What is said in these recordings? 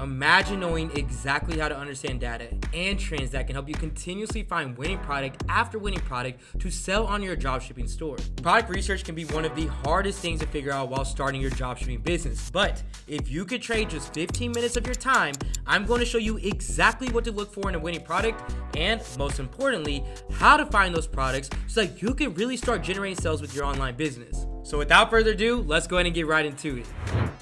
Imagine knowing exactly how to understand data and trends that can help you continuously find winning product after winning product to sell on your dropshipping store. Product research can be one of the hardest things to figure out while starting your dropshipping business, but if you could trade just 15 minutes of your time, I'm going to show you exactly what to look for in a winning product and, most importantly, how to find those products so that you can really start generating sales with your online business. So without further ado, let's go ahead and get right into it.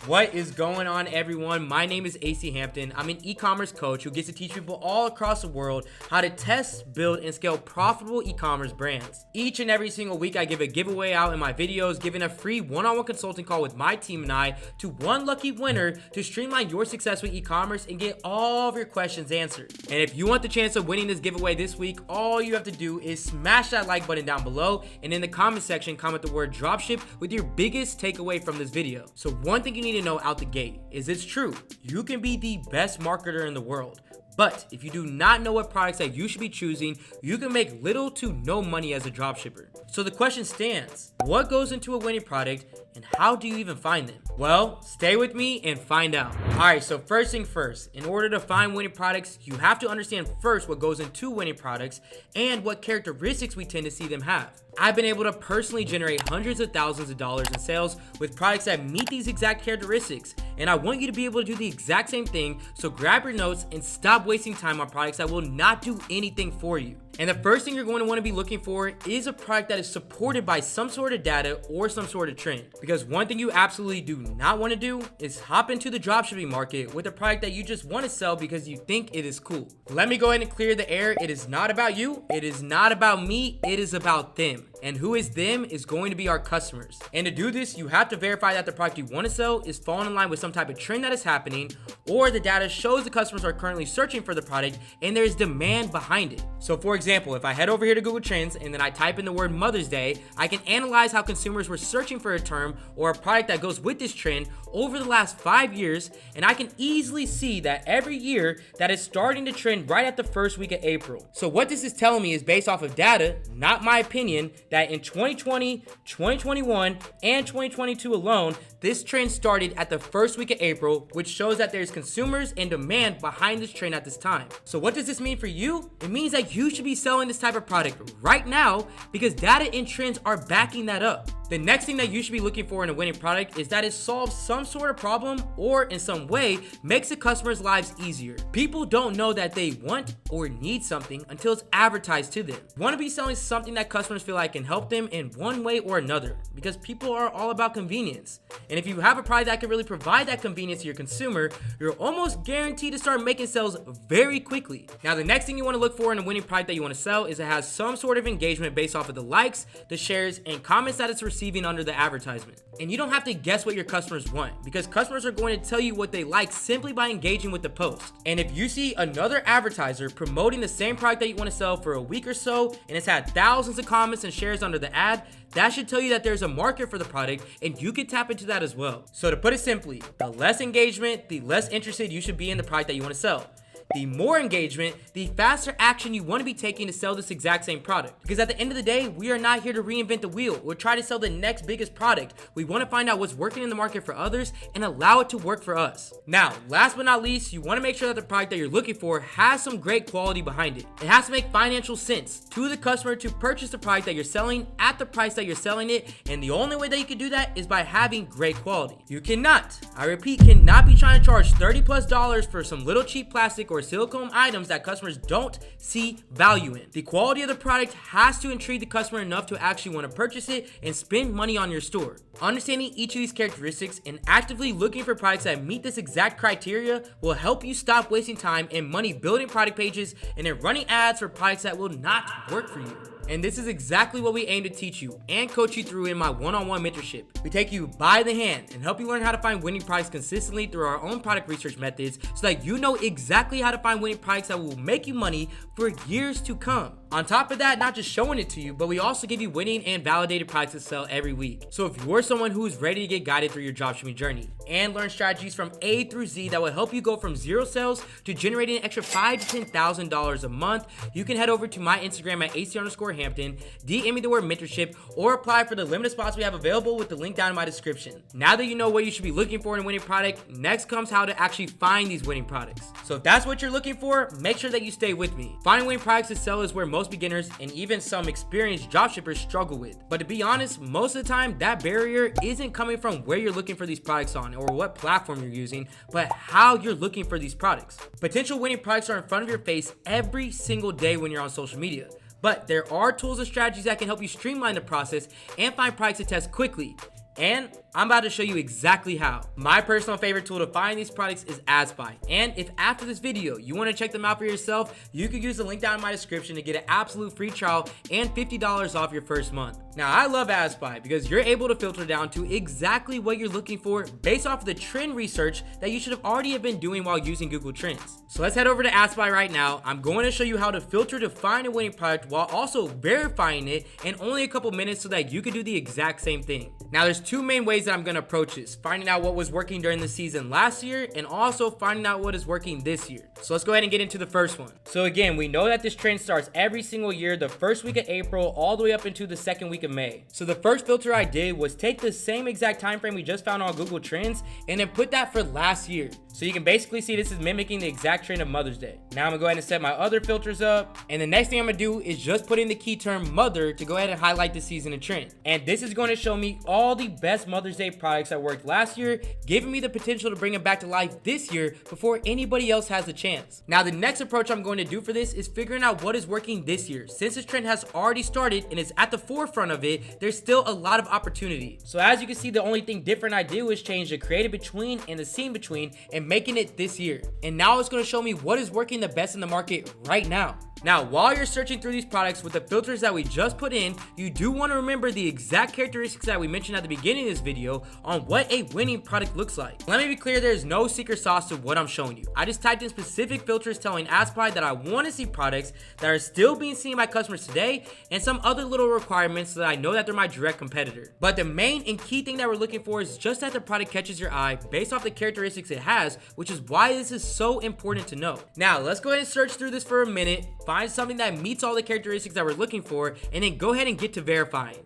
What is going on, everyone? My name is AC Hampton. I'm an e-commerce coach who gets to teach people all across the world how to test, build, and scale profitable e-commerce brands. Each and every single week, I give a giveaway out in my videos, giving a free one-on-one consulting call with my team and I to one lucky winner to streamline your success with e-commerce and get all of your questions answered. And if you want the chance of winning this giveaway this week, all you have to do is smash that like button down below, and in the comment section, comment the word dropship with your biggest takeaway from this video. So one thing you need to know out the gate is it's true. You can be the best marketer in the world, but if you do not know what products that you should be choosing, you can make little to no money as a dropshipper. So the question stands, what goes into a winning product and how do you even find them? Well, stay with me and find out. All right, so first thing first, in order to find winning products, you have to understand first what goes into winning products and what characteristics we tend to see them have. I've been able to personally generate hundreds of thousands of dollars in sales with products that meet these exact characteristics, and I want you to be able to do the exact same thing, so grab your notes and stop wasting time on products that will not do anything for you. And the first thing you're going to want to be looking for is a product that is supported by some sort of data or some sort of trend. Because one thing you absolutely do not want to do is hop into the dropshipping market with a product that you just want to sell because you think it is cool. Let me go ahead and clear the air. It is not about you. It is not about me. It is about them. And who is them is going to be our customers. And to do this, you have to verify that the product you want to sell is falling in line with some type of trend that is happening, or the data shows the customers are currently searching for the product and there is demand behind it. So for example, if I head over here to Google Trends and then I type in the word Mother's Day, I can analyze how consumers were searching for a term or a product that goes with this trend over the last 5 years, and I can easily see that every year that is starting to trend right at the first week of April. So what this is telling me is based off of data, not my opinion, that in 2020, 2021, and 2022 alone, this trend started at the first week of April, which shows that there's consumers and demand behind this trend at this time. So what does this mean for you? It means that you should be selling this type of product right now because data and trends are backing that up. The next thing that you should be looking for in a winning product is that it solves some sort of problem or in some way makes the customer's lives easier. People don't know that they want or need something until it's advertised to them. You want to be selling something that customers feel like can help them in one way or another, because people are all about convenience. And if you have a product that can really provide that convenience to your consumer, you're almost guaranteed to start making sales very quickly. Now, the next thing you want to look for in a winning product that you want to sell is it has some sort of engagement based off of the likes, the shares, and comments that it's receiving under the advertisement. And you don't have to guess what your customers want, because customers are going to tell you what they like simply by engaging with the post. And if you see another advertiser promoting the same product that you want to sell for a week or so, and it's had thousands of comments and shares under the ad, that should tell you that there's a market for the product and you can tap into that as well. So to put it simply, the less engagement, the less interested you should be in the product that you want to sell. The more engagement, the faster action you want to be taking to sell this exact same product. Because at the end of the day, we are not here to reinvent the wheel or try to sell the next biggest product. We want to find out what's working in the market for others and allow it to work for us. Now, last but not least, you want to make sure that the product that you're looking for has some great quality behind it. It has to make financial sense to the customer to purchase the product that you're selling at the price that you're selling it. And the only way that you can do that is by having great quality. You cannot, I repeat, cannot be trying to charge $30+ for some little cheap plastic or silicone items that customers don't see value in. The quality of the product has to intrigue the customer enough to actually want to purchase it and spend money on your store. Understanding each of these characteristics and actively looking for products that meet this exact criteria will help you stop wasting time and money building product pages and then running ads for products that will not work for you. And this is exactly what we aim to teach you and coach you through in my one-on-one mentorship. We take you by the hand and help you learn how to find winning products consistently through our own product research methods so that you know exactly how to find winning products that will make you money for years to come. On top of that, not just showing it to you, but we also give you winning and validated products to sell every week. So if you're someone who's ready to get guided through your dropshipping journey and learn strategies from A through Z that will help you go from 0 sales to generating an extra $5,000 to $10,000 a month, you can head over to my Instagram at AC_Hampton, DM me the word mentorship, or apply for the limited spots we have available with the link down in my description. Now that you know what you should be looking for in a winning product, next comes how to actually find these winning products. So if that's what you're looking for, make sure that you stay with me. Finding winning products to sell is where most beginners and even some experienced dropshippers struggle with. But to be honest, most of the time that barrier isn't coming from where you're looking for these products on or what platform you're using, but how you're looking for these products. Potential winning products are in front of your face every single day when you're on social media. But there are tools and strategies that can help you streamline the process and find products to test quickly. And I'm about to show you exactly how. My personal favorite tool to find these products is AdSpy. And if after this video you want to check them out for yourself, you can use the link down in my description to get an absolute free trial and $50 off your first month. Now, I love AdSpy because you're able to filter down to exactly what you're looking for based off of the trend research that you should have already been doing while using Google Trends. So let's head over to AdSpy right now. I'm going to show you how to filter to find a winning product while also verifying it in only a couple minutes so that you can do the exact same thing. Now, there's two main ways that I'm going to approach this: finding out what was working during the season last year and also finding out what is working this year. So let's go ahead and get into the first one. So again, we know that this trend starts every single year, the first week of April all the way up into the second week of May. So the first filter I did was take the same exact time frame we just found on Google Trends and then put that for last year. So you can basically see this is mimicking the exact trend of Mother's Day. Now I'm gonna go ahead and set my other filters up. And the next thing I'm gonna do is just put in the key term mother to go ahead and highlight the season and trend. And this is going to show me all the best Mother's Day products that worked last year, giving me the potential to bring them back to life this year before anybody else has a chance. Now the next approach I'm going to do for this is figuring out what is working this year. Since this trend has already started and is at the forefront of it, there's still a lot of opportunity. So as you can see, the only thing different I do is change the creative between and the scene between and making it this year. And now it's going to show me what is working the best in the market right now. Now, while you're searching through these products with the filters that we just put in, you do want to remember the exact characteristics that we mentioned at the beginning of this video on what a winning product looks like. Let me be clear, there's no secret sauce to what I'm showing you. I just typed in specific filters telling AdSpy that I want to see products that are still being seen by customers today and some other little requirements so that I know that they're my direct competitor. But the main and key thing that we're looking for is just that the product catches your eye based off the characteristics it has, which is why this is so important to know. Now, let's go ahead and search through this for a minute, find something that meets all the characteristics that we're looking for, and then go ahead and get to verifying.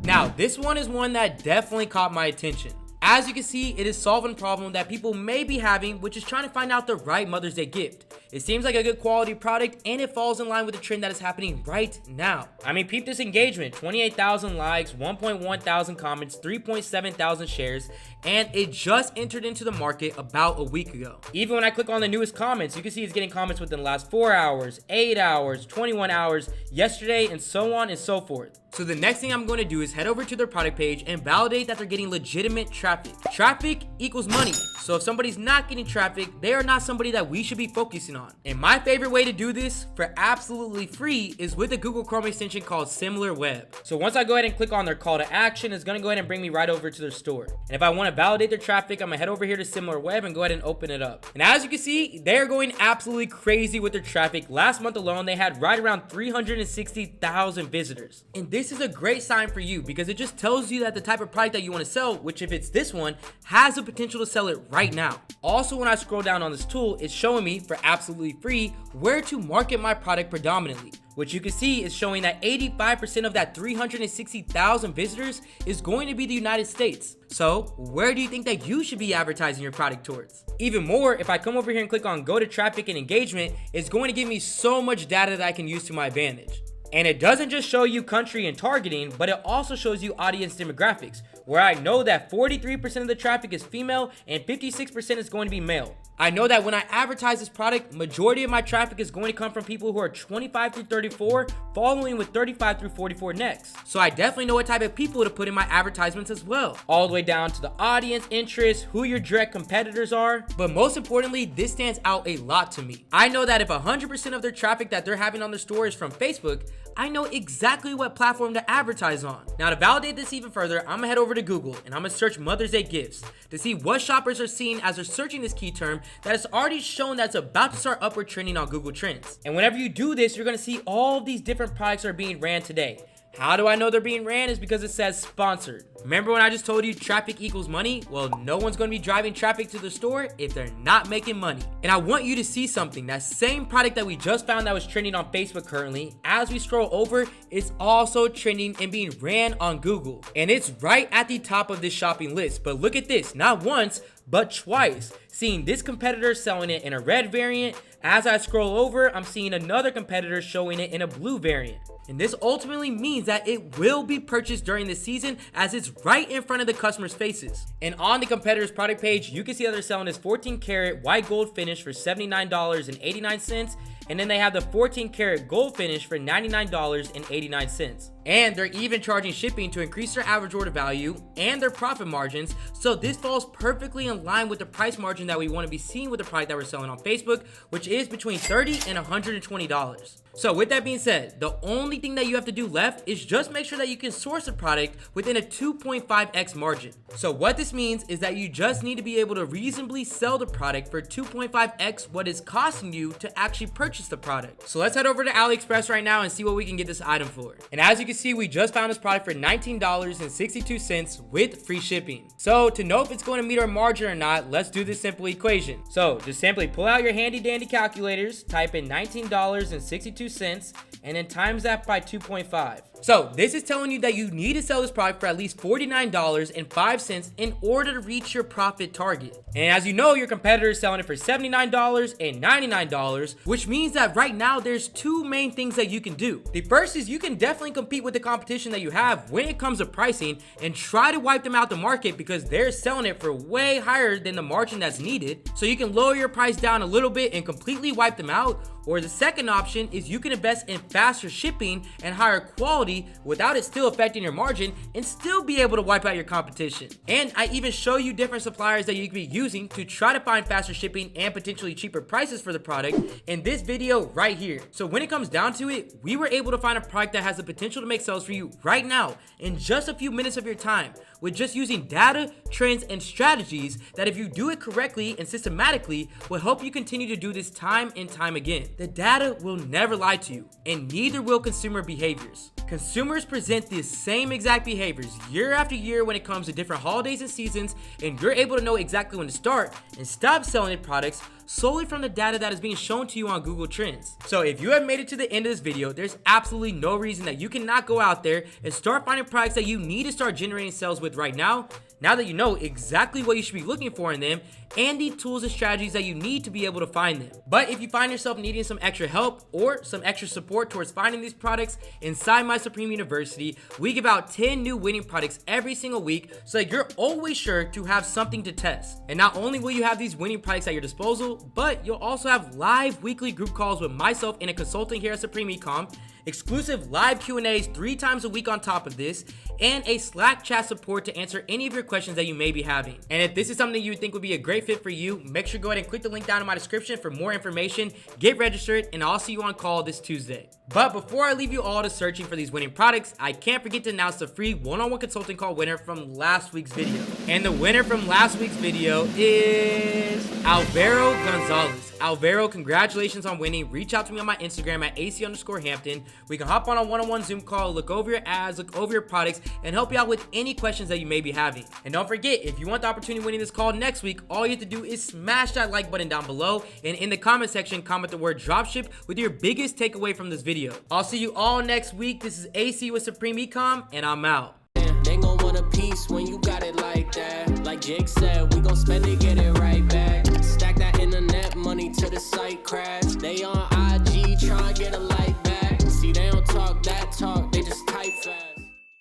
Now, this one is one that definitely caught my attention. As you can see, it is solving a problem that people may be having, which is trying to find out the right Mother's Day gift. It seems like a good quality product and it falls in line with the trend that is happening right now. I mean, peep this engagement: 28,000 likes, 1.1 thousand comments, 3.7 thousand shares, and it just entered into the market about a week ago. Even when I click on the newest comments, you can see it's getting comments within the last 4 hours, 8 hours, 21 hours, yesterday, and so on and so forth. So the next thing I'm going to do is head over to their product page and validate that they're getting legitimate traffic. Traffic equals money. So if somebody's not getting traffic, they are not somebody that we should be focusing on. And my favorite way to do this for absolutely free is with a Google Chrome extension called SimilarWeb. So once I go ahead and click on their call to action, it's going to go ahead and bring me right over to their store. And if I want to validate their traffic, I'm going to head over here to SimilarWeb and go ahead and open it up. And as you can see, they're going absolutely crazy with their traffic. Last month alone, they had right around 360,000 visitors. And this is a great sign for you because it just tells you that the type of product that you want to sell, which if it's this one, has the potential to sell it right now. Also, when I scroll down on this tool, it's showing me for absolutely free where to market my product predominantly, which you can see is showing that 85% of that 360,000 visitors is going to be the United States. So where do you think that you should be advertising your product towards? Even more, if I come over here and click on go to traffic and engagement, it's going to give me so much data that I can use to my advantage. And it doesn't just show you country and targeting, but it also shows you audience demographics, where I know that 43% of the traffic is female and 56% is going to be male. I know that when I advertise this product, majority of my traffic is going to come from people who are 25 through 34, following with 35 through 44 next. So I definitely know what type of people to put in my advertisements as well, all the way down to the audience interest, who your direct competitors are. But most importantly, this stands out a lot to me. I know that if 100% of their traffic that they're having on their store is from Facebook, I know exactly what platform to advertise on. Now to validate this even further, I'm gonna head over to Google and I'm gonna search Mother's Day gifts to see what shoppers are seeing as they're searching this key term that is already shown that's about to start upward trending on Google Trends. And whenever you do this, you're gonna see all of these different products that are being ran today. How do I know they're being ran? Is because it says sponsored. Remember when I just told you traffic equals money? Well, no one's going to be driving traffic to the store if they're not making money. And I want you to see something. That same product that we just found that was trending on Facebook currently, as we scroll over, it's also trending and being ran on Google. And it's right at the top of this shopping list. But look at this, not once, but twice. Seeing this competitor selling it in a red variant. As I scroll over, I'm seeing another competitor showing it in a blue variant. And this ultimately means that it will be purchased during the season as it's right in front of the customer's faces. And on the competitor's product page, you can see that they're selling this 14 karat white gold finish for $79.89. And then they have the 14 karat gold finish for $99.89. And they're even charging shipping to increase their average order value and their profit margins. So this falls perfectly in line with the price margin that we want to be seeing with the product that we're selling on Facebook, which is between $30 and $120. So with that being said, the only thing that you have to do left is just make sure that you can source a product within a 2.5x margin. So what this means is that you just need to be able to reasonably sell the product for 2.5x what it's costing you to actually purchase the product. So let's head over to AliExpress right now and see what we can get this item for. And as you can see, we just found this product for $19.62 with free shipping. So to know if it's going to meet our margin or not, let's do this simple equation. So just simply pull out your handy dandy calculators, type in $19.62, and then times that by 2.5. So this is telling you that you need to sell this product for at least $49.05 in order to reach your profit target. And as you know, your competitor is selling it for $79 and $99, which means that right now there's two main things that you can do. The first is you can definitely compete with the competition that you have when it comes to pricing and try to wipe them out the market because they're selling it for way higher than the margin that's needed. So you can lower your price down a little bit and completely wipe them out. Or the second option is you can invest in faster shipping and higher quality without it still affecting your margin and still be able to wipe out your competition. And I even show you different suppliers that you can be using to try to find faster shipping and potentially cheaper prices for the product in this video right here. So when it comes down to it, we were able to find a product that has the potential to make sales for you right now in just a few minutes of your time with just using data, trends, and strategies that if you do it correctly and systematically will help you continue to do this time and time again. The data will never lie to you, and neither will consumer behaviors. Consumers present the same exact behaviors year after year when it comes to different holidays and seasons, and you're able to know exactly when to start and stop selling your products solely from the data that is being shown to you on Google Trends. So if you have made it to the end of this video, there's absolutely no reason that you cannot go out there and start finding products that you need to start generating sales with right now that you know exactly what you should be looking for in them and the tools and strategies that you need to be able to find them. But if you find yourself needing some extra help or some extra support towards finding these products inside my Supreme University, we give out 10 new winning products every single week so that you're always sure to have something to test. And not only will you have these winning products at your disposal, but you'll also have live weekly group calls with myself and a consultant here at Supreme Ecom, exclusive live Q&As 3 times a week on top of this, and a Slack chat support to answer any of your questions that you may be having. And if this is something you think would be a great fit for you, make sure to go ahead and click the link down in my description for more information, get registered, and I'll see you on call this Tuesday. But before I leave you all to searching for these winning products, I can't forget to announce the free one-on-one consulting call winner from last week's video. And the winner from last week's video is Alvaro Gonzalez. Alvaro, congratulations on winning. Reach out to me on my Instagram at AC_Hampton. We can hop on a one-on-one Zoom call, look over your ads, look over your products, and help you out with any questions that you may be having. And don't forget, if you want the opportunity of winning this call next week, all you have to do is smash that like button down below, and in the comment section, comment the word dropship with your biggest takeaway from this video. I'll see you all next week. This is AC with Supreme Ecom, and I'm out. They gon' want a piece when you got it like that. Like Jake said, we gon' spend it, get it right back. Stack that internet money till the site crash. They on IG tryna get a like back. See, they don't talk that talk, they just type fast.